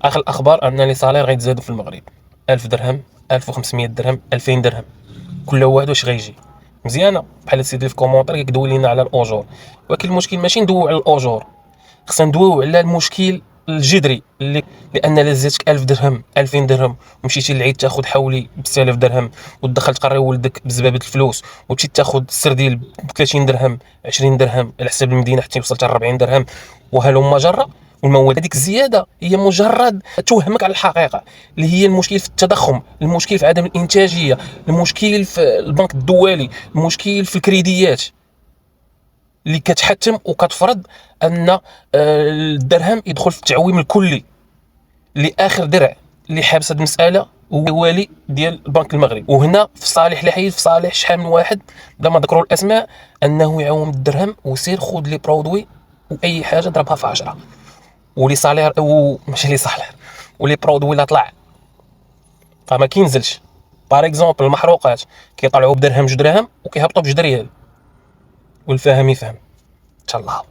اخر الاخبار ان لي صالير غيتزادوا في المغرب 1000 درهم، 1500 درهم، 2000 درهم، كل واحد واش غيجي. مزيانه بحال سيدي في كومونطير كيدوي لينا على الاجور، ولكن المشكل ماشي ندويو على الاجور، خصنا ندويو على المشكل الجذري اللي لان لا زادتك 1000 درهم 2000 درهم ومشيتي للعيد تاخذ حولي ب 6000 درهم ودخل تقري ولدك بزبابه الفلوس وتمشي تاخذ السرديل ب 30 درهم 20 درهم على حساب المدينه حتى وصلت ل 40 درهم وهلم جره. والمواد هذيك الزياده هي مجرد توهمك على الحقيقه اللي هي المشكل في التضخم، المشكل في عدم الانتاجيه، المشكل في البنك الدولي، المشكل في الكريديات اللي كتحتم وكتفرض ان الدرهم يدخل في التعويم الكلي اللي اخر درع اللي حابس هذه المساله هو والي ديال البنك المغربي. وهنا في صالح الحي، في صالح شحال من واحد بلا ما ذكروا الاسماء، انه يعوم الدرهم وسير خذ لي برودوي واي حاجه ضربها في 10 ولي صالير ماشي لي صالير ولي برودوي لا طلع فما كينزلش. بار اكزومبل المحروقات كيطلعوا بدرهم 2 دراهم وكيهبطوا ب2 ريال، والفاهم يفهم. ان شاء الله.